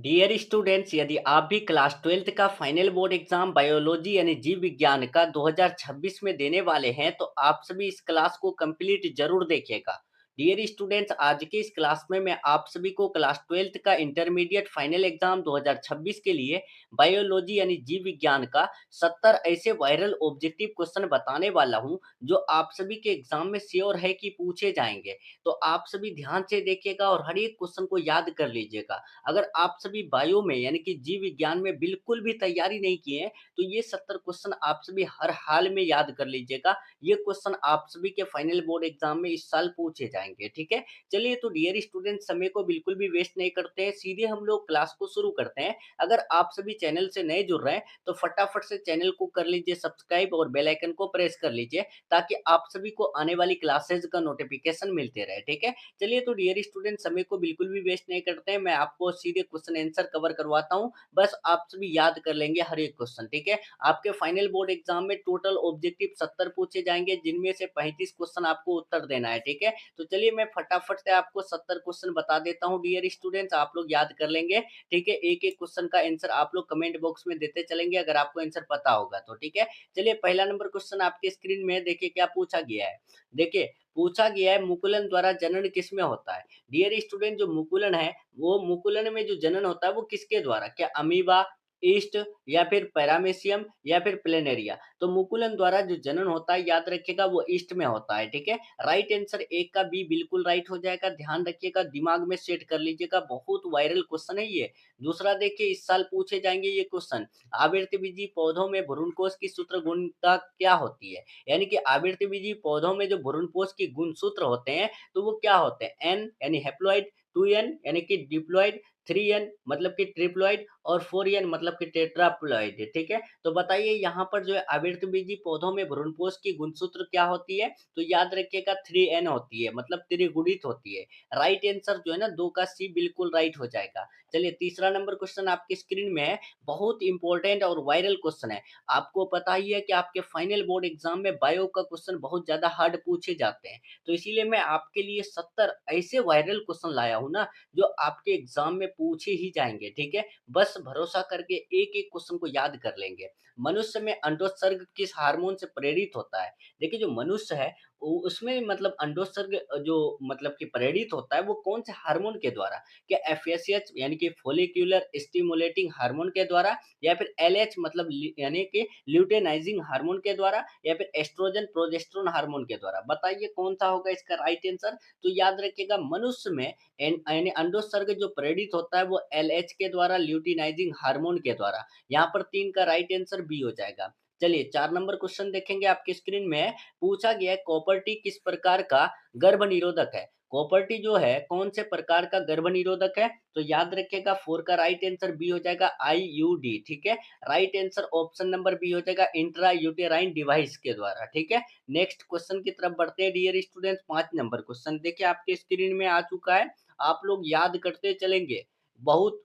Dear students, यदि आप भी क्लास 12th का फाइनल बोर्ड एग्जाम बायोलॉजी यानी जीव विज्ञान का 2026 में देने वाले हैं, तो आप सभी इस क्लास को कंप्लीट जरूर देखिएगा। डियर स्टूडेंट्स, आज के इस क्लास में मैं आप सभी को क्लास 12th का इंटरमीडिएट फाइनल एग्जाम 2026 के लिए बायोलॉजी यानी जीव विज्ञान का 70 ऐसे वायरल ऑब्जेक्टिव क्वेश्चन बताने वाला हूं, जो आप सभी के एग्जाम में श्योर है कि पूछे जाएंगे। तो आप सभी ध्यान से देखिएगा और हर एक क्वेश्चन को याद कर लीजिएगा। अगर आप सभी बायो में यानी कि जीव विज्ञान में बिल्कुल भी तैयारी नहीं किए हैं, तो ये 70 क्वेश्चन आप सभी हर हाल में याद कर लीजिएगा। ये क्वेश्चन आप सभी के फाइनल बोर्ड एग्जाम में इस साल पूछे जाएंगे, ठीक है। चलिए, तो डियर स्टूडेंट, समय को बिल्कुल भी वेस्ट नहीं करते हैं, सीधे हम लोग क्लास को शुरू करते हैं। अगर आप सभी चैनल से नए जुड़ रहे हैं, तो फटाफट से चैनल को कर लीजिए सब्सक्राइब और बेल आइकन को प्रेस कर लीजिए, ताकि आप सभी को आने वाली क्लासेस का नोटिफिकेशन मिलते रहे, ठीक है। चलिए, तो डियर स्टूडेंट, समय को बिल्कुल भी वेस्ट नहीं करते हैं, मैं आपको सीधे क्वेश्चन आंसर कवर करवाता हूँ। बस आप सभी याद कर लेंगे हर एक क्वेश्चन, ठीक है। आपके फाइनल बोर्ड एग्जाम में टोटल ऑब्जेक्टिव 70 पूछे जाएंगे, जिनमें से 35 क्वेश्चन आपको उत्तर देना है, ठीक है। तो चलिए, मैं फटाफट से आपको 70 क्वेश्चन बता देता हूँ डियर स्टूडेंट्स, आप लोग याद कर लेंगे, ठीक है। एक एक क्वेश्चन का आंसर आप लोग कमेंट बॉक्स में देते चलेंगे, अगर आपको आंसर पता होगा तो, ठीक है। चलिए, पहला नंबर क्वेश्चन आपके स्क्रीन में देखिए क्या पूछा गया है। देखिए, पूछा गया है, मुकुलन द्वारा जनन किसमें होता है। डियर स्टूडेंट, जो मुकुलन है, वो मुकुलन में जो जनन होता है वो किसके द्वारा, क्या अमीबा, ईस्ट, या फिर पैरामेशियम, या फिर प्लेनेरिया। तो मुकुलन द्वारा जो जनन होता है, याद रखिएगा, वो ईस्ट में होता है, ठीक है। राइट आंसर एक का बी बिल्कुल राइट हो जाएगा, ध्यान रखिएगा, दिमाग में सेट कर लीजिएगा, बहुत वायरल क्वेश्चन है ये। दूसरा देखिए, इस साल पूछे जाएंगे ये क्वेश्चन, आवृतबीजी पौधों में भ्रूणकोश की सूत्रगुणता क्या होती है। यानी कि आवृतबीजी पौधों में जो भ्रूणपोष की गुणसूत्र होते हैं, तो वो क्या होते हैं, एन यानी हैप्लॉइड, 2n यानी कि डिप्लॉइड, 3n मतलब कि ट्रिप्लॉइड, और 4n मतलब कि टेट्राप्लॉइड, ठीक है। तो बताइए, यहाँ पर जो है आवृतबीजी पौधों में भ्रूणपोष की गुणसूत्र क्या होती है, तो याद रखिएगा 3n होती है, मतलब त्रिगुणित होती है। राइट आंसर जो है ना, दो का सी बिल्कुल राइट हो जाएगा। चलिए, तीसरा नंबर क्वेश्चन आपकी स्क्रीन में है, बहुत इंपॉर्टेंट और वायरल क्वेश्चन है। आपको पता ही है कि आपके फाइनल बोर्ड एग्जाम में बायो का क्वेश्चन बहुत ज्यादा हार्ड पूछे जाते हैं, तो इसीलिए मैं आपके लिए 70 ऐसे वायरल क्वेश्चन लाया हूं ना, जो आपके एग्जाम में पूछे ही जाएंगे, ठीक है। बस भरोसा करके एक एक क्वेश्चन को याद कर लेंगे। मनुष्य में अंडोत्सर्ग किस हार्मोन से प्रेरित होता है। देखिए, जो मनुष्य है, उसमें मतलब अंडोत्सर्ग जो मतलब कि प्रेरित होता है, वो कौन से हार्मोन के द्वारा, क्या एफएसएच यानी कि फोलिकुलर स्टिमुलेटिंग हार्मोन के द्वारा, या फिर एलएच मतलब यानी कि ल्यूटेनाइजिंग हार्मोन के द्वारा, या फिर एस्ट्रोजन प्रोजेस्टेरोन हार्मोन के द्वारा। बताइए कौन सा होगा इसका राइट आंसर। तो याद रखिएगा, मनुष्य में यानी अंडोत्सर्ग जो प्रेरित होता है, वो एलएच के द्वारा, ल्यूटिनाइजिंग हार्मोन के द्वारा। यहाँ पर 3 का राइट आंसर बी हो जाएगा। चलिए, 4 नंबर क्वेश्चन देखेंगे आपकी स्क्रीन में, पूछा गया है, कॉपर टी किस प्रकार का गर्भ निरोधक है। कॉपर टी जो है, कौन से प्रकार का गर्भ निरोधक है, तो याद रखिएगा 4 का राइट आंसर बी हो जाएगा, आईयूडी, ठीक है। Right answer option number B हो जाएगा, इंट्रा यूटेराइन डिवाइस के द्वारा, ठीक है। नेक्स्ट क्वेश्चन की तरफ बढ़ते हैं डियर स्टूडेंट्स। 5 नंबर क्वेश्चन देखिए आपके स्क्रीन में आ चुका है, आप लोग याद करते चलेंगे, बहुत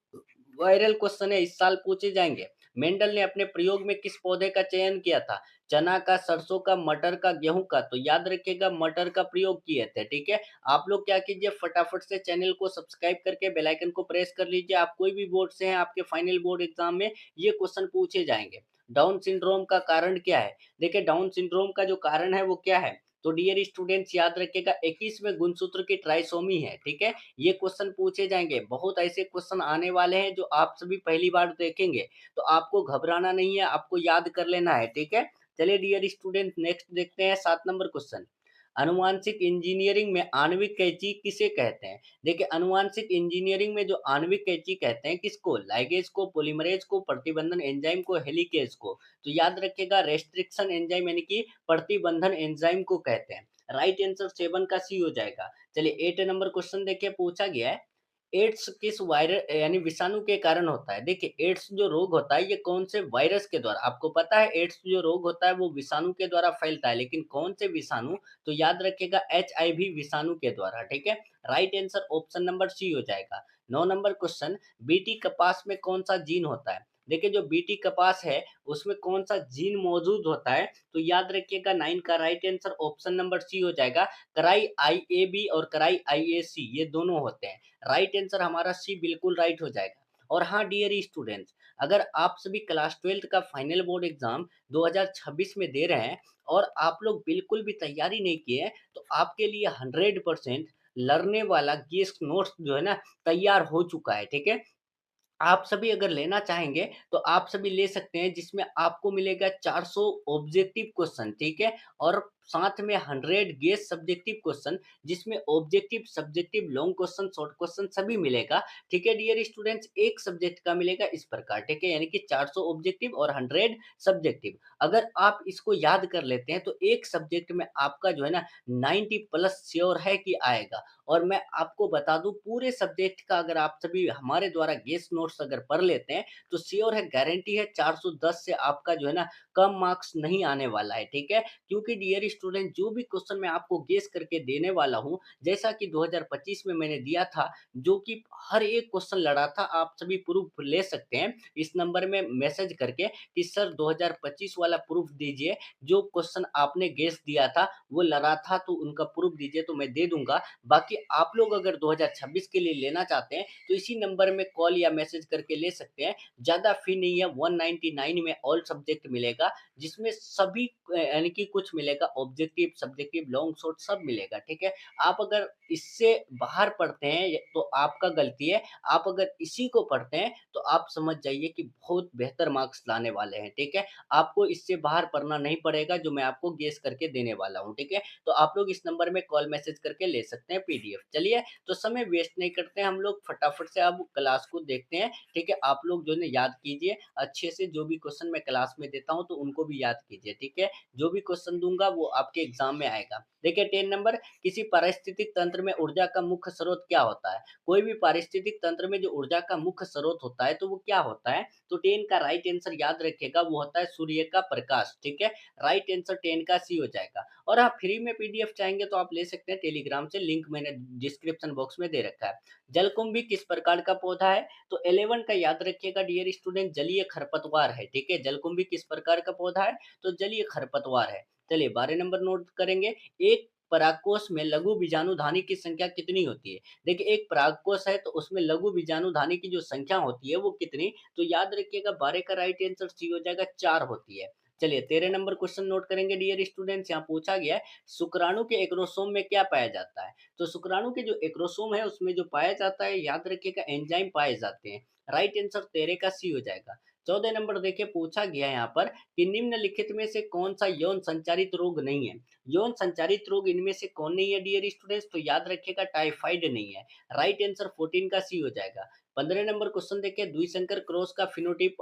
वायरल क्वेश्चन है, इस साल पूछे जाएंगे। मेंडल ने अपने प्रयोग में किस पौधे का चयन किया था, चना का, सरसों का, मटर का, गेहूं का। तो याद रखिएगा, मटर का प्रयोग किए थे, ठीक है। आप लोग क्या कीजिए, फटाफट से चैनल को सब्सक्राइब करके बेल आइकन को प्रेस कर लीजिए, आप कोई भी बोर्ड से हैं, आपके फाइनल बोर्ड एग्जाम में ये क्वेश्चन पूछे जाएंगे। डाउन सिंड्रोम का कारण क्या है। देखिए, डाउन सिंड्रोम का जो कारण है वो क्या है, तो डियर स्टूडेंट्स याद रखिएगा, 21वें गुणसूत्र की ट्राइसोमी है, ठीक है। ये क्वेश्चन पूछे जाएंगे, बहुत ऐसे क्वेश्चन आने वाले हैं जो आप सभी पहली बार देखेंगे, तो आपको घबराना नहीं है, आपको याद कर लेना है, ठीक है। चलिए डियर स्टूडेंट, नेक्स्ट देखते हैं 7 नंबर क्वेश्चन। आनुवांशिक इंजीनियरिंग में आणविक कैंची किसे कहते हैं। देखिए, आनुवांशिक इंजीनियरिंग में जो आणविक कैंची कहते हैं किसको, लाइगेज को, पॉलीमरेज को, प्रतिबंधन एंजाइम को, हेलिकेज को। तो याद रखिएगा, रेस्ट्रिक्शन एंजाइम यानी कि प्रतिबंधन एंजाइम को कहते हैं। राइट आंसर 7 का सी हो जाएगा। चलिए, 8 नंबर क्वेश्चन देखिए, पूछा गया है, एड्स किस वायरस यानी विषाणु के कारण होता है। देखिए, एड्स जो रोग होता है, ये कौन से वायरस के द्वारा, आपको पता है एड्स जो रोग होता है वो विषाणु के द्वारा फैलता है, लेकिन कौन से विषाणु, तो याद रखिएगा एचआईवी विषाणु के द्वारा, ठीक है। Right answer option number C हो जाएगा। 9 नंबर क्वेश्चन, बीटी कपास में कौन सा जीन होता है। देखिए, जो बीटी कपास है, उसमें कौन सा जीन मौजूद होता है, तो याद रखिएगा 9 का right answer option number C हो जाएगा, कराई आईएबी और कराई आईएसी, ये दोनों होते हैं। राइट आंसर हमारा सी बिल्कुल राइट हो जाएगा। और हाँ डियर स्टूडेंट्स, अगर आप सभी क्लास 12th का फाइनल बोर्ड एग्जाम 2026 में दे रहे हैं और आप लोग बिल्कुल भी तैयारी नहीं किए हैं, तो आपके लिए 100% लर्ने वाला गेस्ट नोट्स जो है ना तैयार हो चुका है, ठीक है? आप सभी अगर लेना चाहेंगे तो आप सभी ले सकते हैं, जिसमें आपको मिलेगा 400 ऑब्जेक्टिव क्वेश्चन, ठीक है? और साथ में 100 गेस सब्जेक्टिव क्वेश्चन, जिसमें objective, subjective, long question, short question सभी मिलेगा, ठीक है डियर स्टूडेंट्स? एक सब्जेक्ट का मिलेगा इस प्रकार, ठीक है? यानी कि 400 ऑब्जेक्टिव और 100 सब्जेक्टिव। अगर आप इसको याद कर लेते हैं तो एक सब्जेक्ट में आपका जो है ना 90 प्लस श्योर है कि आएगा। और मैं आपको बता दूं, पूरे सब्जेक्ट का अगर आप सभी हमारे द्वारा गेस नोट्स अगर पढ़ लेते हैं तो श्योर है, गारंटी है 410 से आपका जो है ना कम मार्क्स नहीं आने वाला है, ठीक है? क्योंकि डियर स्टूडेंट, जो भी क्वेश्चन मैं आपको गेस करके देने वाला हूं, जैसा कि 2025 में मैंने दिया था, जो कि हर एक क्वेश्चन लड़ा था, आप सभी प्रूफ ले सकते हैं इस नंबर में मैसेज करके कि सर 2025 वाला प्रूफ दीजिए, जो क्वेश्चन आपने गेस दिया था वो लड़ा था, तो उनका प्रूफ दीजिए, तो मैं दे दूंगा। बाकी आप लोग अगर 2026 के लिए लेना चाहते हैं तो इसी नंबर में कॉल या मैसेज करके ले सकते हैं। ज़्यादा फी नहीं है, 199 में ऑल सब्जेक्ट मिलेगा, जिसमें सभी यानी कि कुछ मिलेगा, ऑब्जेक्टिव, सब्जेक्टिव, लॉन्ग शॉर्ट सब मिलेगा, ठीक है? आप अगर इससे बाहर पढ़ते हैं तो आपका गलती है, आप अगर इसी को पढ़ते हैं तो आप समझ जाइए कि बहुत बेहतर मार्क्स लाने वाले हैं, ठीक है? आपको इससे बाहर पढ़ना नहीं पड़ेगा, जो मैं आपको गेस करके देने वाला हूँ, ठीक है? तो आप लोग इस नंबर में कॉल मैसेज करके ले सकते हैं पीडीएफ। चलिए, तो समय वेस्ट नहीं करते हैं, हम लोग फटाफट से अब क्लास को देखते हैं, ठीक है? आप लोग जो है ना याद कीजिए अच्छे से, जो भी क्वेश्चन मैं क्लास में देता हूँ तो उनको भी याद कीजिए, ठीक है? जो भी क्वेश्चन दूंगा वो आपके एग्जाम में आएगा। देखिए 10 नंबर, किसी पारिस्थितिक तंत्र में ऊर्जा का मुख्य स्रोत क्या होता है? कोई भी पारिस्थितिक तंत्र में जो ऊर्जा का मुख्य स्रोत होता है तो वो क्या होता है? तो 10 का राइट आंसर याद रखिएगा, वो होता है सूर्य का प्रकाश, ठीक है? राइट आंसर 10 का सी हो जाएगा। और आप फ्री में पीडीएफ चाहेंगे तो आप ले सकते हैं टेलीग्राम से, लिंक मैंने डिस्क्रिप्शन बॉक्स में दे रखा है। जलकुंभी किस प्रकार का पौधा है? तो 11 का याद रखिएगा डियर स्टूडेंट, जलीय खरपतवार है, ठीक है? जलकुंभी किस प्रकार का पौधा है? तो जलीय खरपतवार है। चलिए 12 नंबर नोट करेंगे, एक परागकोश में लघु बीजाणुधानी की संख्या कितनी होती है? देखिए एक परागकोश है तो उसमें लघु बीजाणुधानी की जो संख्या होती है वो कितनी? तो याद रखिएगा 12 का राइट आंसर सी हो जाएगा, 4 होती है। चलिए 13 नंबर क्वेश्चन नोट करेंगे डियर स्टूडेंट्स, यहाँ पूछा गया है, शुक्राणु के एक्रोसोम में क्या पाया जाता है? तो शुक्राणु के जो एक्रोसोम है उसमें जो पाया जाता है, याद रखिएगा एंजाइम पाए जाते हैं। राइट आंसर 13 का सी हो जाएगा। 14 नंबर देखिए पूछा गया है यहाँ पर कि निम्नलिखित में से कौन सा यौन संचारित रोग नहीं है? यौन संचारित रोग इनमें से कौन नहीं है डियर स्टूडेंट्स? तो याद रखिएगा टाइफाइड नहीं है। राइट आंसर 14 का सी हो जाएगा। 15 नंबर क्वेश्चन देखिए, द्विसंकर क्रॉस का फिनोटाइप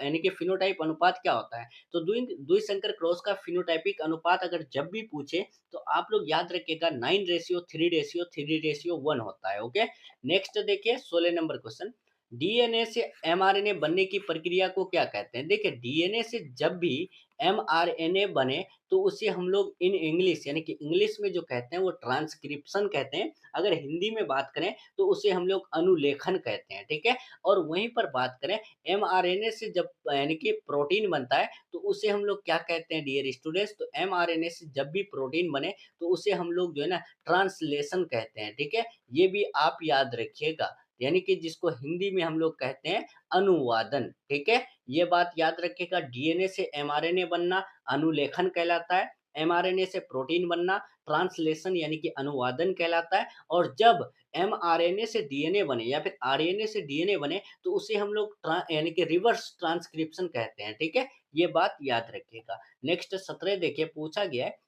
यानी कि फिनोटाइप अनुपात क्या होता है? तो द्विसंकर क्रॉस का फिनोटाइपिक अनुपात अगर जब भी पूछे तो आप लोग याद रखिएगा 9:3:3:1 होता है, ओके? नेक्स्ट देखिए 16 नंबर क्वेश्चन, डीएनए से एमआरएनए बनने की प्रक्रिया को क्या कहते हैं? देखिए डीएनए से जब भी एमआरएनए बने तो उसे हम लोग इन इंग्लिश यानी कि इंग्लिश में जो कहते हैं वो ट्रांसक्रिप्शन कहते हैं। अगर हिंदी में बात करें तो उसे हम लोग अनुलेखन कहते हैं, ठीक है? और वहीं पर बात करें एमआरएनए से जब यानी कि प्रोटीन बनता है तो उसे हम लोग क्या कहते हैं डियर स्टूडेंट्स? तो एमआरएनए से जब भी प्रोटीन बने तो उसे हम लोग जो है ना ट्रांसलेशन कहते हैं, ठीक है? ये भी आप याद रखिएगा, यानी कि जिसको हिंदी में हम लोग कहते हैं अनुवादन, ठीक है? ये बात याद रखिएगा, डीएनए से एमआरएनए बनना अनुलेखन कहलाता है, एमआरएनए से प्रोटीन बनना ट्रांसलेशन यानी कि अनुवादन कहलाता है। और जब एमआरएनए से डीएनए बने या फिर आरएनए से डीएनए बने तो उसे हम लोग यानी कि रिवर्स ट्रांसक्रिप्शन कहते हैं, ठीक है? ये बात याद रखिएगा। नेक्स्ट 17 देखिए पूछा गया है,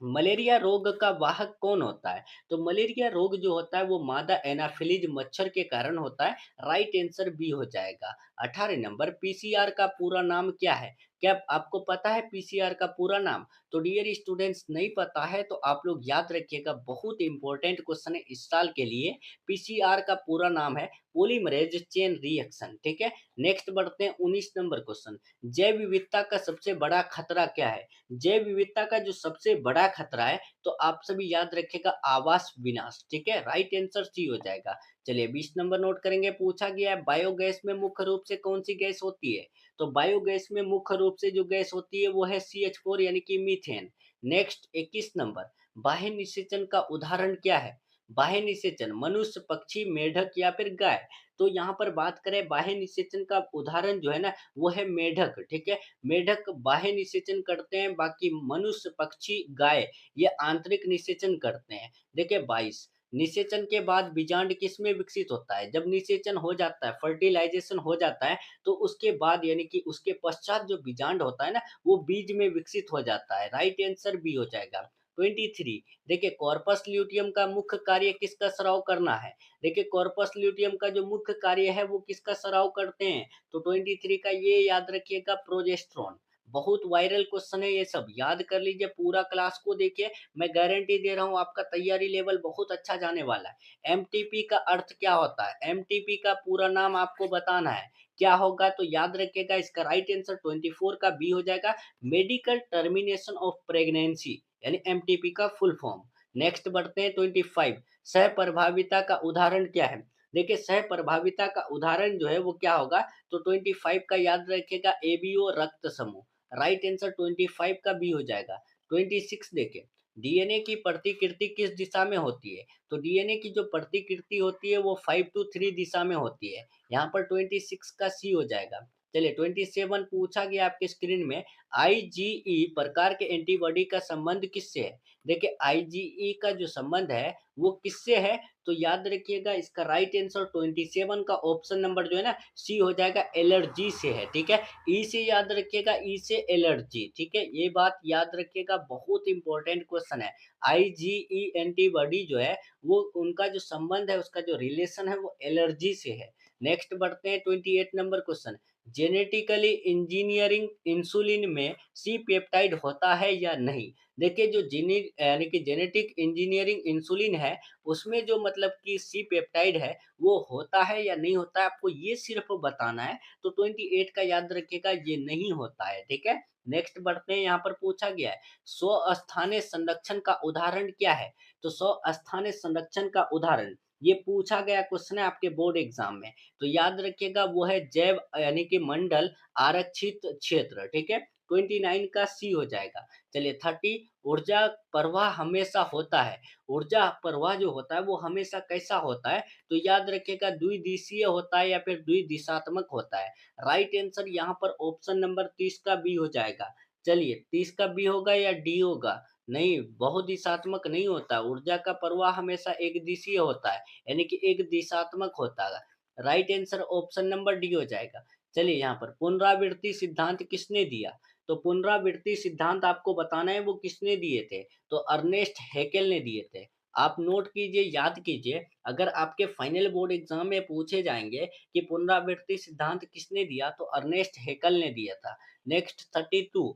मलेरिया रोग का वाहक कौन होता है? तो मलेरिया रोग जो होता है वो मादा एनाफिलीज मच्छर के कारण होता है। राइट आंसर बी हो जाएगा। 18 नंबर, पीसीआर का पूरा नाम क्या है? क्या आपको पता है पीसीआर का पूरा नाम? तो डियर स्टूडेंट्स, नहीं पता है तो आप लोग याद रखिएगा, बहुत इंपॉर्टेंट क्वेश्चन है इस साल के लिए। पीसीआर का पूरा नाम है पॉलीमरेज चेन रिएक्शन, ठीक है? नेक्स्ट बढ़ते हैं 19 नंबर क्वेश्चन, जैव विविधता का सबसे बड़ा खतरा क्या है? जैव विविधता का जो सबसे बड़ा खतरा है तो आप सभी याद रखिएगा आवास विनाश, ठीक है? राइट आंसर सी हो जाएगा। चलिए 20 नंबर नोट करेंगे, पूछा गया है बायोगैस में मुख्य रूप से कौन सी गैस होती है? तो बायोगैस में मुख्य रूप से जो गैस होती है वो है CH4 यानी कि मीथेन। नेक्स्ट 21 नंबर, बाह्य निषेचन का उदाहरण क्या है? बाह्य निषेचन मनुष्य, पक्षी, मेढक या फिर गाय। तो यहाँ पर बात करें बाह्य निषेचन का उदाहरण जो है ना वो है मेढक, ठीक है। मेढक बाह्य निषेचन करते हैं, बाकी मनुष्य, पक्षी, गाय ये आंतरिक निषेचन करते हैं। देखिए 22, निषेचन के बाद बीजांड किसमें विकसित होता है? जब निषेचन हो जाता है, फर्टिलाइजेशन हो जाता है, तो उसके बाद यानी कि उसके पश्चात जो बीजांड होता है ना वो बीज में विकसित हो जाता है। राइट आंसर बी हो जाएगा। 23, देखिए कॉर्पस ल्यूटियम का मुख्य कार्य किसका स्राव करना है? देखिए कॉर्पस ल्यूटियम का जो मुख्य कार्य है वो किसका स्राव करते हैं? तो 23 का ये याद रखिएगा, प्रोजेस्टेरोन। बहुत वायरल क्वेश्चन है, ये सब याद कर लीजिए, पूरा क्लास को देखिए। मैं गारंटी दे रहा हूँ आपका तैयारी लेवल बहुत अच्छा जाने वाला है। एमटीपी का अर्थ क्या होता है? एमटीपी का पूरा नाम आपको बताना है, क्या होगा? तो याद रखिएगा, इसका राइट आंसर 24 का बी हो जाएगा, मेडिकल टर्मिनेशन ऑफ प्रेगनेंसी, यानी एमटीपी का फुल फॉर्म। नेक्स्ट बढ़ते हैं 25, सहप्रभाविता का उदाहरण क्या है? देखिए सहप्रभाविता का उदाहरण जो है वो क्या होगा? तो 25 का याद रखिएगा, एबीओ रक्त समूह। राइट आंसर 25 का बी हो जाएगा। 26 देखें, डीएनए की प्रतिकृति किस दिशा में होती है? तो डीएनए की जो प्रतिकृति होती है वो 5 to 3 दिशा में होती है। यहाँ पर 26 का सी हो जाएगा। चलिए 27 पूछा गया आपके स्क्रीन में, आईजीई प्रकार के एंटीबॉडी का संबंध किससे है? देखिए आईजीई का जो संबंध है वो किससे है? तो याद रखिएगा, इसका राइट आंसर 27 का ऑप्शन नंबर जो है ना सी हो जाएगा, एलर्जी से है, ठीक है। ई से याद रखिएगा, ई से एलर्जी, ठीक है। ये बात याद रखिएगा, बहुत इंपॉर्टेंट क्वेश्चन है। आईजीई एंटीबॉडी जो है वो उनका जो संबंध है, उसका जो रिलेशन है वो एलर्जी से है। नेक्स्ट बढ़ते हैं 28 number question, genetically engineering insulin में सी पेप्टाइड होता है या नहीं? देखिए जो जीनी यानी कि जेनेटिक इंजीनियरिंग इंसुलिन है उसमें जो मतलब कि सी पेप्टाइड है वो होता है या नहीं होता है, आपको ये सिर्फ बताना है। तो 28 का याद रखिएगा, ये नहीं होता है, ठीक है। नेक्स्ट बढ़ते हैं, यहाँ पर पूछा गया है स्वस्थानीय संरक्षण का उदाहरण क्या है? तो स्वस्थानीय संरक्षण का उदाहरण ये पूछा गया क्वेश्चन है आपके बोर्ड एग्जाम में। तो याद रखिएगा वो है जैव यानी कि मंडल आरक्षित क्षेत्र, ठीक है। 29 का सी हो जाएगा। चलिए 30, ऊर्जा प्रवाह हमेशा होता है। ऊर्जा प्रवाह जो होता है वो हमेशा कैसा होता है? तो याद रखिएगा द्विदिशीय होता है या फिर द्विदिशात्मक होता है। राइट आंसर यहाँ पर ऑप्शन नंबर 30 का बी हो जाएगा। चलिए 30 का बी होगा या डी होगा? नहीं, बहुदिशात्मक नहीं होता। ऊर्जा का प्रवाह हमेशा एक दिशीय होता है, यानी कि एक दिशात्मक होता है। Right answer option number D हो जाएगा। चलिए यहाँ पर पुनरावृत्ति सिद्धांत किसने दिया? तो पुनरावृत्ति सिद्धांत आपको बताना है वो किसने दिए थे? तो अर्नेस्ट हैकेल ने दिए थे। आप नोट कीजिए, याद कीजिए, अगर आपके फाइनल बोर्ड एग्जाम में पूछे जाएंगे कि पुनरावृत्ति सिद्धांत किसने दिया तो अर्नेस्ट हैकेल ने दिया था। नेक्स्ट 32,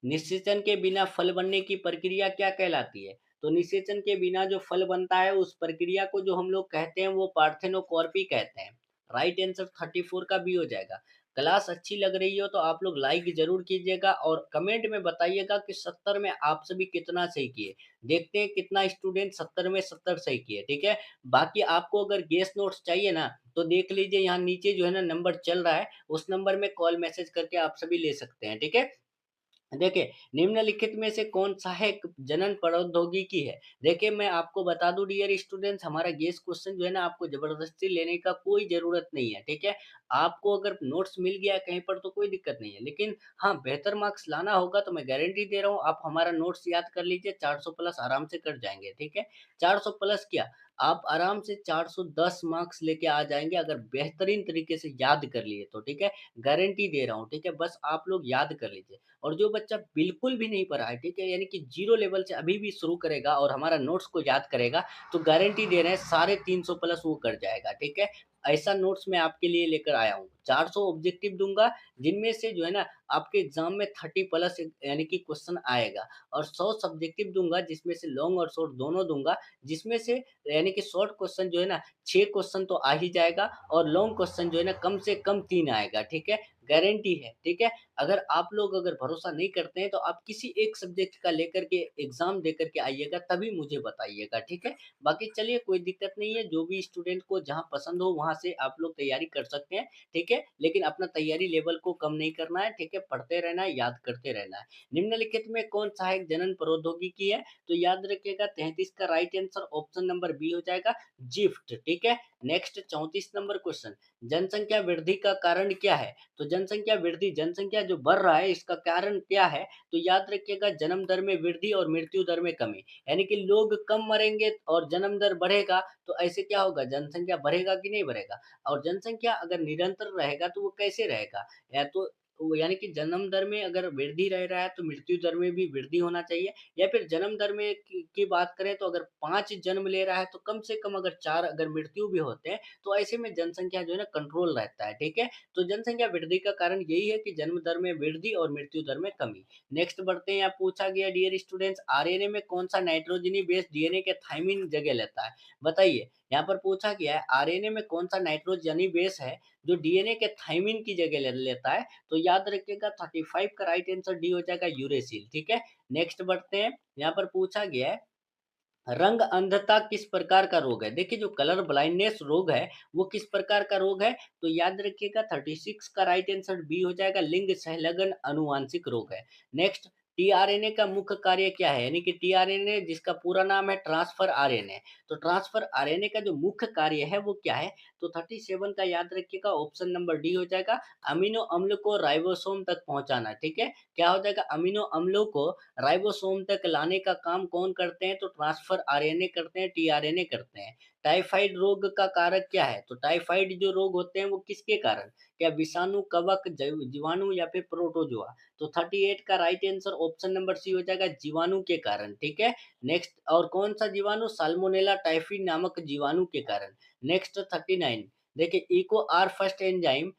निषेचन के बिना फल बनने की प्रक्रिया क्या कहलाती है? तो निषेचन के बिना जो फल बनता है उस प्रक्रिया को जो हम लोग कहते हैं वो पार्थेनोकॉर्पी कहते हैं। राइट आंसर 34 का बी हो जाएगा। क्लास अच्छी लग रही हो तो आप लोग लाइक जरूर कीजिएगा और कमेंट में बताइएगा कि 70 में आप सभी कितना सही किए। देखते हैं कितना स्टूडेंट 70 में 70 सही किए, ठीक है। बाकी आपको अगर गेस नोट्स चाहिए ना तो देख लीजिए, यहाँ नीचे जो है ना नंबर चल रहा है, उस नंबर में कॉल मैसेज करके आप सभी ले सकते हैं, ठीक है। देखिए, निम्नलिखित में से कौन-सा है जनन प्रौद्योगिकी है? देखिए, मैं आपको बता दूँ डियर स्टूडेंट्स, हमारा गेस क्वेश्चन जो है ना आपको ज़बरदस्ती लेने का कोई ज़रूरत नहीं है, ठीक है? आपको अगर नोट्स मिल गया है कहीं पर तो कोई दिक्कत नहीं है, लेकिन हाँ, बेहतर मार्क्स लाना होगा तो मैं गारंटी दे रहा हूँ, आप हमारा नोट्स याद कर लीजिए, 400 प्लस आराम से कट जाएँगे, ठीक है? 400 प्लस क्या, आप आराम से 410 मार्क्स लेके आ जाएँगे अगर बेहतरीन तरीके से याद कर लिए तो, ठीक है? गारंटी दे रहा हूँ, ठीक है? बस आप लोग याद कर लीजिए। और जो बच्चा बिल्कुल भी नहीं पढ़ा है, ठीक है, यानी कि जीरो लेवल से अभी भी शुरू करेगा और हमारा नोट्स को याद करेगा, तो गारंटी दे रहे हैं साढ़े 300 प्लस वो कर जाएगा, ठीक है। ऐसा नोट्स मैं आपके लिए लेकर आया हूँ, 400 ऑब्जेक्टिव दूंगा, जिनमें से जो है ना आपके एग्जाम में 30 प्लस यानी कि क्वेश्चन आएगा, और 100 सब्जेक्टिव दूंगा जिसमें से लॉन्ग और शॉर्ट दोनों दूंगा, जिसमें से यानी कि शॉर्ट क्वेश्चन जो है ना 6 क्वेश्चन तो आ ही जाएगा और लॉन्ग क्वेश्चन जो है ना कम से कम 3 आएगा, ठीक है। गारंटी है, ठीक है? अगर आप लोग अगर भरोसा नहीं करते हैं तो आप किसी एक सब्जेक्ट का लेकर के एग्ज़ाम देकर के आइएगा तभी मुझे बताइएगा, ठीक है? बाकी चलिए कोई दिक्कत नहीं है, जो भी स्टूडेंट को जहाँ पसंद हो वहाँ से आप लोग तैयारी कर सकते हैं, ठीक है? लेकिन अपना तैयारी लेवल को कम नहीं करना है, ठीक है? पढ़ते रहना है, याद करते रहना है। निम्नलिखित में कौन सहायक जनन प्रौद्योगिकी है? तो याद रखिएगा 33 का right answer option number B हो जाएगा, जिफ्ट, ठीक है? नेक्स्ट 34 नंबर क्वेश्चन, जनसंख्या वृद्धि का कारण क्या है? तो जनसंख्या वृद्धि, जनसंख्या जो बढ़ रहा है इसका कारण क्या है? तो याद रखिएगा जन्म दर में वृद्धि और मृत्यु दर में कमी। यानी कि लोग कम मरेंगे और जन्म दर बढ़ेगा, तो ऐसे क्या होगा? जनसंख्या बढ़ेगा कि नहीं बढ़ेगा? और जनसंख्या अगर निरंतर रहेगा तो वो कैसे रहेगा? या तो वो यानी कि जन्म दर में अगर वृद्धि रह रहा है तो मृत्यु दर में भी वृद्धि होना चाहिए, या फिर जन्म दर में की बात करें तो अगर 5 जन्म ले रहा है तो कम से कम अगर 4 अगर मृत्यु भी होते हैं, तो ऐसे में जनसंख्या जो है ना कंट्रोल रहता है, ठीक है? तो जनसंख्या वृद्धि का कारण यही है कि जन्म दर में वृद्धि और मृत्यु दर में कमी। नेक्स्ट बढ़ते हैं, यहाँ पूछा गया डियर स्टूडेंट्स आरएनए में कौन सा नाइट्रोजनी बेस्ड डीएनए के थाइमिन जगह लेता है? बताइए, यहाँ पर पूछा गया है आरएनए में कौन सा नाइट्रोजनी बेस है जो डीएनए के थाइमिन की जगह लेता है? तो याद रखिएगा 35 का राइट आंसर डी हो जाएगा, यूरेसिल, ठीक है? नेक्स्ट बढ़ते हैं, यहाँ पर पूछा गया है रंग अंधता किस प्रकार का रोग है? देखिए जो कलर ब्लाइंडनेस रोग है, वो किस प्रकार का रोग है? तो याद रखिएगा 36 का राइट आंसर बी हो जाएगा, लिंग सहलगन आनुवांशिक रोग है। नेक्स्ट, टीआरएनए का मुख्य कार्य क्या है? यानी कि टीआरएनए जिसका पूरा नाम है ट्रांसफर आरएनए। तो ट्रांसफर आरएनए का जो मुख्य कार्य है वो क्या है? तो 37 का याद रखिएगा ऑप्शन नंबर डी हो जाएगा, अमीनो अम्ल को राइबोसोम तक पहुँचाना, ठीक है? क्या हो जाएगा? अमीनो अम्लों को राइबोसोम तक लाने का काम कौन करते हैं? तो ट्रांसफर आरएनए करते हैं, टीआरएनए करते हैं। टाइफाइड रोग का कारक क्या है? तो टाइफाइड जो रोग होते हैं वो किसके कारण? क्या विषाणु, कवक, जीवाणु या फिर प्रोटोजोआ? तो 38 का right answer option number C हो जाएगा, जीवाणु के कारण, ठीक है? नेक्स्ट, और कौन सा जीवाणु? साल्मोनेला टाइफी नामक जीवाणु के कारण। नेक्स्ट 39, देखिए इको आर फर्स्ट एंजाइम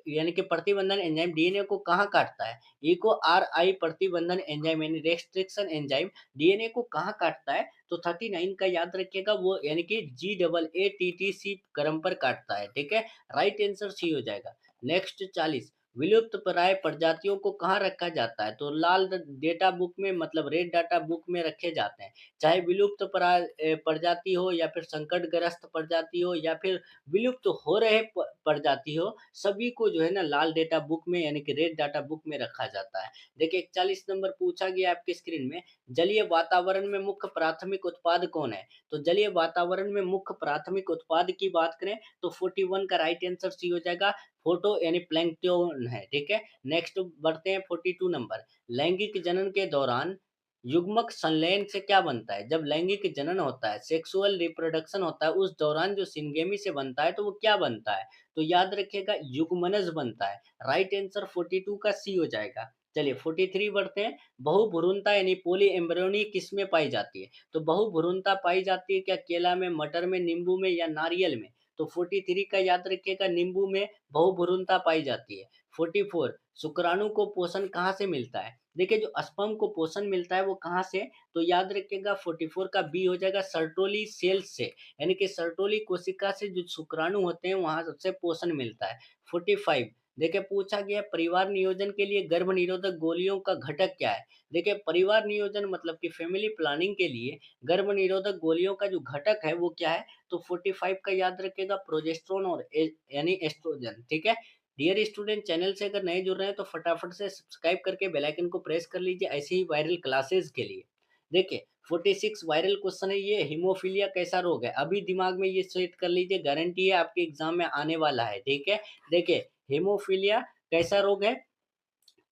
यानी कि प्रतिबंधन एंजाइम डीएनए को कहाँ काटता है? इको आर आई प्रतिबंधन एंजाइम यानी रेस्ट्रिक्शन एंजाइम डीएनए को कहाँ काटता है? तो 39 का याद रखिएगा, वो यानी कि GAATTC क्रम पर काटता है, ठीक है? राइट आंसर सी हो जाएगा। नेक्स्ट 40, विलुप्त प्राय प्रजातियों को कहाँ रखा जाता है? तो लाल डेटा बुक में, मतलब रेड डाटा बुक में रखे जाते हैं। चाहे विलुप्त प्राय प्रजाति हो या फिर संकटग्रस्त प्रजाति हो या फिर विलुप्त हो रहे प्रजाति हो, सभी को जो है ना लाल डेटा बुक में यानी कि रेड डाटा बुक में रखा जाता है। देखिए 41 नंबर पूछा गया आपके स्क्रीन में, जलीय वातावरण में मुख्य प्राथमिक उत्पाद कौन है? तो जलीय वातावरण में मुख्य प्राथमिक उत्पाद की बात करें तो 41 का राइट आंसर सी हो जाएगा, फोटो यानी प्लैंकटन है, ठीक है? नेक्स्ट बढ़ते हैं 42 नंबर, लैंगिक जनन के दौरान युग्मक संलयन से क्या बनता है? जब लैंगिक जनन होता है, सेक्सुअल रिप्रोडक्शन होता है, उस दौरान जो सिंगेमी से बनता है तो वो क्या बनता है? तो याद रखिएगा युग्मनज बनता है। राइट आंसर 42 का सी हो जाएगा। चलिए 43 बढ़ते हैं, बहुभ्रूणता यानी पॉली एम्ब्रियोनी किसमें पाई जाती है? तो बहुभ्रूणता पाई जाती है क्या केला में, मटर में, नींबू में या नारियल में? तो 43 का याद रखिएगा, नींबू में बहुभ्रूणता पाई जाती है। 44, शुक्राणु को पोषण कहाँ से मिलता है? देखिए जो स्पर्म को पोषण मिलता है वो कहाँ से? तो याद रखिएगा 44 का बी हो जाएगा, सर्टोली सेल्स से, यानी कि सर्टोली कोशिका से जो शुक्राणु होते हैं वहां से पोषण मिलता है। 45, देखिए पूछा गया परिवार नियोजन के लिए गर्भ निरोधक गोलियों का घटक क्या है? देखिए परिवार नियोजन मतलब कि फैमिली प्लानिंग के लिए गर्भ निरोधक गोलियों का जो घटक है वो क्या है? तो 45 का याद रखिएगा, प्रोजेस्टेरोन और यानी एस्ट्रोजन, ठीक है? डियर स्टूडेंट, चैनल से अगर नए जुड़ रहे हैं तो फटाफट से सब्सक्राइब करके बेल आइकन को प्रेस कर लीजिए ऐसे ही वायरल क्लासेस के लिए। देखिए 46 वायरल क्वेश्चन है ये, हीमोफीलिया कैसा रोग है? अभी दिमाग में ये सेट कर लीजिए, गारंटी है आपके एग्जाम में आने वाला है, ठीक है? देखिए हीमोफीलिया कैसा रोग है?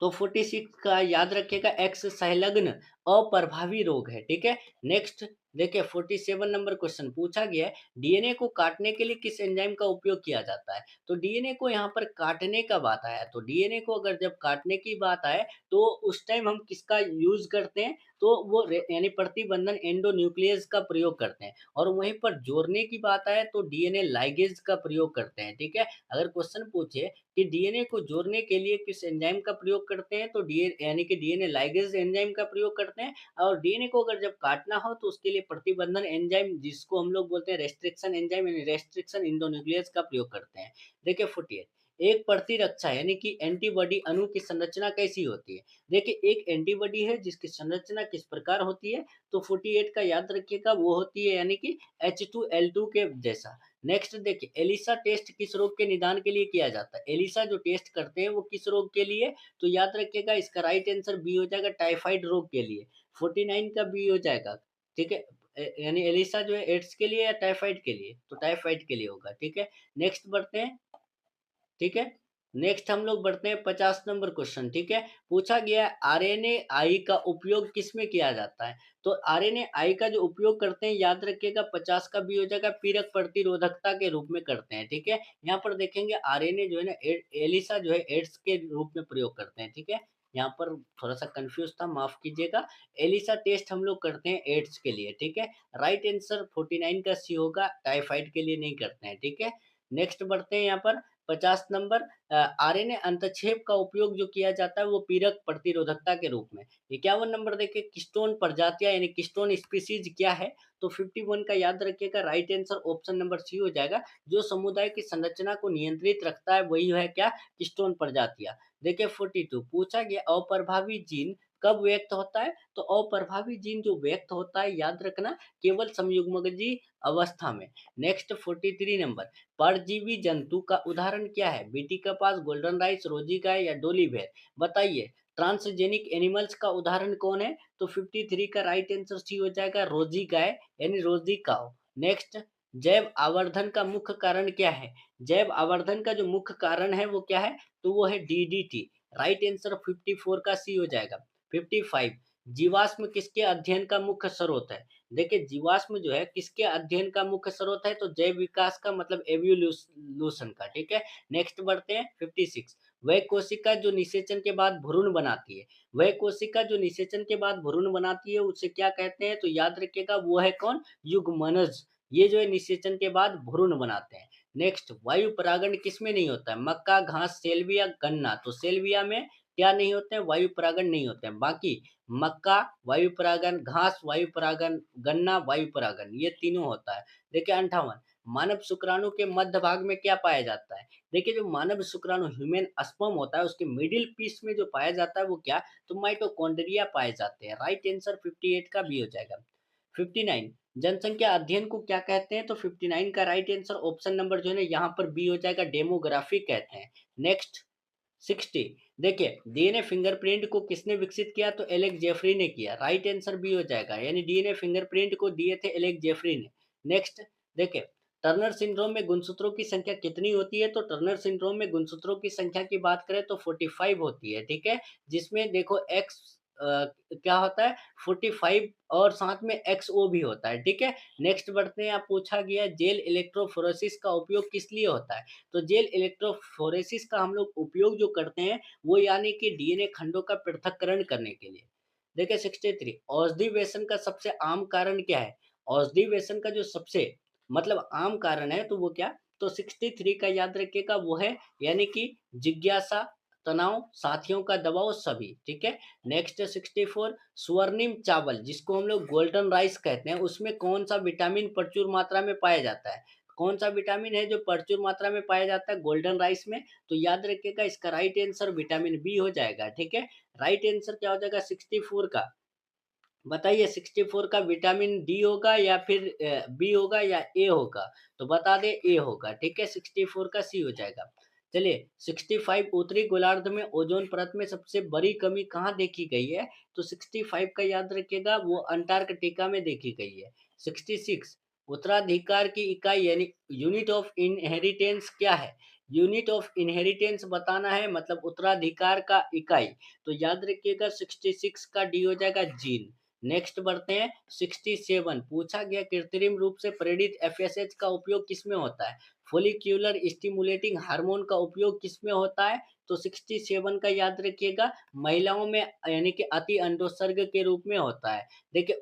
तो 46 का याद रखिएगा, एक्स संलग्न अप्रभावी रोग है, ठीक है? नेक्स्ट देखिए 47 नंबर क्वेश्चन पूछा गया है, डीएनए को काटने के लिए किस एंजाइम का उपयोग किया जाता है? तो डीएनए को यहाँ पर काटने का बात आया, तो डीएनए को अगर जब काटने की बात आए तो उस टाइम हम किसका यूज करते हैं? तो वो यानी प्रतिबंधन एंडोन्यूक्लियस का प्रयोग करते हैं, और वहीं पर जोड़ने की बात आए तो डीएनए लाइगेज का प्रयोग करते हैं, ठीक है? अगर क्वेश्चन पूछे कि डीएनए को जोड़ने के लिए किस एंजाइम का प्रयोग करते हैं, तो डीएनए यानी कि डीएनए लाइगेज एंजाइम का प्रयोग करते हैं, और डीएनए को अगर जब काटना हो तो उसके लिए प्रतिबंधन एंजाइम जिसको हम लोग बोलते हैं रेस्ट्रिक्शन एंजाइम यानी रेस्ट्रिक्शन इंडोन्यूक्लियस का प्रयोग करते हैं। देखिए 48, एक प्रतिरक्षा यानी कि एंटीबॉडी अणु की संरचना कैसी होती है? देखिए एक एंटीबॉडी है जिसकी संरचना किस प्रकार होती है, तो 48 का याद रखिएगा वो होती है यानी कि H2L2 के जैसा। नेक्स्ट देखिए एलिसा टेस्ट किस रोग के निदान के लिए किया जाता है? एलिसा जो टेस्ट करते हैं वो किस रोग के लिए? तो याद रखिएगा इसका राइट आंसर बी हो जाएगा टाइफाइड रोग के लिए। 49 का बी हो जाएगा, ठीक है? यानी एलिसा जो है एड्स के लिए या टाइफाइड के लिए? तो टाइफाइड के लिए होगा, ठीक है? नेक्स्ट बढ़ते हैं, ठीक है? नेक्स्ट हम लोग बढ़ते हैं 50 नंबर क्वेश्चन, ठीक है? पूछा गया है आरएनए-आई का उपयोग किसमें किया जाता है? तो आरएनए-आई का जो उपयोग करते हैं याद रखिएगा 50 का भी हो जाएगा पीरक प्रतिरोधकता के रूप में करते हैं, ठीक है? यहाँ पर देखेंगे आरएनए जो है ना एलिसा जो है एड्स के रूप में प्रयोग करते हैं, ठीक है? यहाँ पर थोड़ा-सा कन्फ्यूज़ था, माफ़ कीजिएगा। एलिसा टेस्ट हम लोग करते हैं एड्स के लिए, ठीक है? राइट आंसर 49 का सी होगा, टाइफाइड के लिए नहीं करते हैं, ठीक है? नेक्स्ट बढ़ते हैं यहाँ पर 50 नंबर आरएनए अंतक्षेप का उपयोग जो किया जाता है वो पीरक प्रतिरोधकता के रूप में। 51 नंबर देखिए किस्टोन प्रजातियाँ यानी किस्टोन स्पीशीज क्या है? तो 51 का याद रखिएगा right answer option number C हो जाएगा। जो समुदाय की संरचना को नियंत्रित रखता है वही है क्या? किस्टोन प्रजातियाँ। देखिए 42 पूछा गया अप्रभावी जीन कब व्यक्त होता है? तो अप्रभावी जीन जो व्यक्त होता है याद रखना केवल संयुग्मजी अवस्था में। नेक्स्ट 43 नंबर परजीवी जंतु का उदाहरण क्या है? बीटी कपास, गोल्डन राइस, रोजी गाय या डोली भेड़? बताइए। ट्रांसजेनिक एनिमल्स का उदाहरण कौन है? तो 53 का राइट आंसर सी हो जाएगा रोजी गाय यानी रोजी काऊ। नेक्स्ट जैव आवर्धन का मुख्य कारण क्या है? जैव आवर्धन का जो मुख्य कारण है वो क्या है? तो वो है डीडीटी। राइट आंसर 54 का सी हो जाएगा। 55 जीवाश्म किसके अध्ययन का मुख्य स्रोत है? देखिए जीवाश्म जो है किसके अध्ययन का मुख्य स्रोत है? तो जैव विकास का मतलब एवोल्यूशन का, ठीक है? नेक्स्ट बढ़ते हैं 56 वह कोशिका जो निषेचन के बाद भ्रूण बनाती है, वह कोशिका जो निषेचन के बाद भ्रूण बनाती है उसे क्या कहते हैं? तो याद रखिएगा वो है कौन? युग्मनज। ये जो है निषेचन के बाद भ्रूण बनाते हैं। नेक्स्ट वायु परागण किसमें नहीं होता है? मक्का, घास, सेल्विया, गन्ना। तो सेल्विया में क्या नहीं होते हैं? वायु परागण नहीं होते हैं। बाकी मक्का वायु परागन, घास वायु परागन, गन्ना वायु परागन, ये तीनों होता है। देखिए 58 मानव शुक्राणु के मध्य भाग में क्या पाया जाता है? देखिए जो मानव शुक्राणु ह्यूमन स्पर्म होता है उसके मिडिल पीस में जो पाया जाता है वो क्या? तो माइटोकॉन्ड्रिया पाए जाते हैं। राइट आंसर 58 का बी हो जाएगा। 59 जनसंख्या अध्ययन को क्या कहते हैं? तो 59 का राइट आंसर ऑप्शन नंबर जो है ना यहाँ पर बी हो जाएगा डेमोग्राफी कहते हैं। नेक्स्ट 60 देखिए डीएनए फिंगरप्रिंट को किसने विकसित किया? तो एलेक्स जेफरी ने किया। राइट आंसर बी हो जाएगा यानी डीएनए फिंगरप्रिंट को दिए थे एलेक्स जेफरी ने। नेक्स्ट देखिए टर्नर सिंड्रोम में गुणसूत्रों की संख्या कितनी होती है? तो टर्नर सिंड्रोम में गुणसूत्रों की संख्या की बात करें तो 45 होती है, ठीक है? जिसमें देखो एक्स क्या होता है 45 और साथ में एक्सओ भी होता है, ठीक है? नेक्स्ट बढ़ते हैं, आप पूछा गया जेल इलेक्ट्रोफोरेसिस का उपयोग किस लिए होता है? तो जेल इलेक्ट्रोफोरेसिस का हम लोग उपयोग जो करते हैं वो यानी कि डीएनए खंडों का पृथक्करण करने के लिए। देखिए 63 औषधि व्यसन का सबसे आम कारण क्या है? औषधि व्यसन का जो सबसे मतलब आम कारण है तो वो क्या? तो 63 का याद रखिएगा वो है यानी कि जिज्ञासा, तनाव, साथियों का दबाव सभी, ठीक है? नेक्स्ट 64 स्वर्णिम चावल जिसको हम लोग गोल्डन राइस कहते हैं उसमें कौन सा विटामिन प्रचुर मात्रा में पाया जाता है? कौन सा विटामिन है जो प्रचुर मात्रा में पाया जाता है गोल्डन राइस में? तो याद रखिएगा इसका राइट आंसर विटामिन बी हो जाएगा, ठीक है? राइट आंसर क्या हो जाएगा 64 का? बताइए 64 का विटामिन डी होगा या फिर बी होगा या ए होगा? तो बता दें ए होगा, ठीक है? 64 का सी हो जाएगा। चलिए 65 उत्तरी गोलार्ध में ओज़ोन परत में सबसे बड़ी कमी कहाँ देखी गई है? तो 65 का याद रखिएगा वो अंटार्कटिका में देखी गई है। 66 उत्तराधिकार की इकाई यानी यूनिट ऑफ इनहेरिटेंस क्या है? यूनिट ऑफ इनहेरिटेंस बताना है मतलब उत्तराधिकार का इकाई। तो याद रखिएगा 66 का डी हो जाएगा जीन। नेक्स्ट बढ़ते हैं 67 पूछा गया कृत्रिम रूप से प्रेरित एफएसएच का उपयोग किसमें होता है? फोलिक्यूलर स्टिमुलेटिंग हार्मोन का उपयोग किसमें होता है? तो 67 का याद रखिएगा महिलाओं में यानी कि अति अंडोत्सर्ग के रूप में होता है। देखिए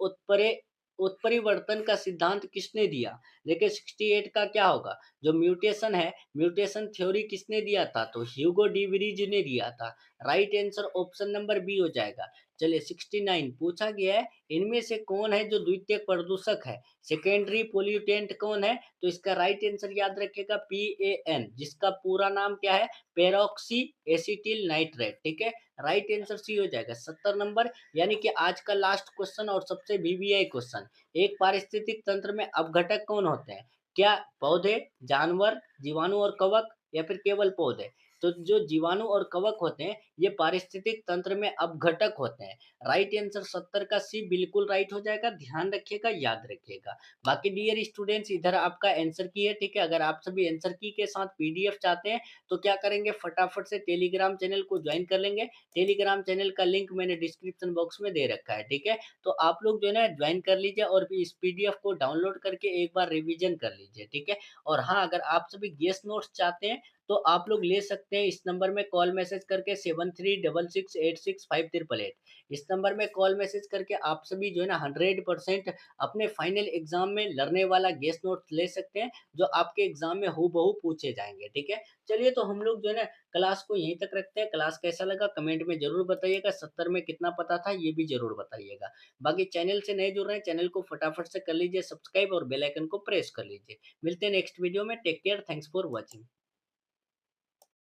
उत्परिवर्तन का सिद्धांत किसने दिया? देखिए 68 का क्या होगा? जो म्यूटेशन है, म्यूटेशन थ्योरी किसने दिया था? तो ह्यूगो डी व्रीज ने दिया था। Right answer option number B हो जाएगा। चलिए 69 पूछा गया है, इनमें से कौन है जो द्वितीयक प्रदूषक है? सेकेंडरी पोल्यूटेंट कौन है? तो इसका राइट आंसर याद रखिएगा PAN, जिसका पूरा नाम क्या है? पेरोक्सी एसिटिल नाइट्रेट, ठीक है। राइट आंसर सी हो जाएगा 70 नंबर। यानी कि आज का लास्ट क्वेश्चन और सबसे वीवीआई क्वेश्चन, एक पारिस्थितिक तंत्र में अपघटक कौन होते हैं? क्या पौधे, जानवर, जीवाणु और कवक, या फिर केवल पौधे? तो जो जीवाणु और कवक होते हैं ये पारिस्थितिक तंत्र में अपघटक होते हैं। राइट आंसर 70 का सी बिल्कुल राइट हो जाएगा, ध्यान रखिएगा, याद रखिएगा। बाकी डियर स्टूडेंट्स, इधर आपका आंसर की है, ठीक है। अगर आप सभी आंसर की के साथ पीडीएफ चाहते हैं तो क्या करेंगे, फटाफट से टेलीग्राम चैनल को ज्वाइन कर लेंगे। टेलीग्राम चैनल का लिंक मैंने डिस्क्रिप्शन बॉक्स में दे रखा है, ठीक है। तो आप लोग जो है ना ज्वाइन कर लीजिए और इस पीडीएफ को डाउनलोड करके एक बार रिवीजन कर लीजिए, ठीक है। और हाँ, अगर आप सभी गेस्ट नोट्स चाहते हैं तो आप लोग ले सकते हैं इस नंबर में कॉल मैसेज करके 7366865888। इस नंबर में कॉल मैसेज करके आप सभी जो है ना 100% अपने फाइनल एग्जाम में लड़ने वाला गेस्ट नोट ले सकते हैं, जो आपके एग्जाम में हूबहू पूछे जाएंगे, ठीक है। चलिए, तो हम लोग जो है ना क्लास को यहीं तक रखते हैं। क्लास कैसा लगा कमेंट में जरूर बताइएगा, 70 में कितना पता था ये भी जरूर बताइएगा। बाकी चैनल से नए जुड़ रहे हैं, चैनल को फटाफट से कर लीजिए सब्सक्राइब और बेल आइकन को प्रेस कर लीजिए। मिलते हैं नेक्स्ट वीडियो में। Take care, thanks for watching.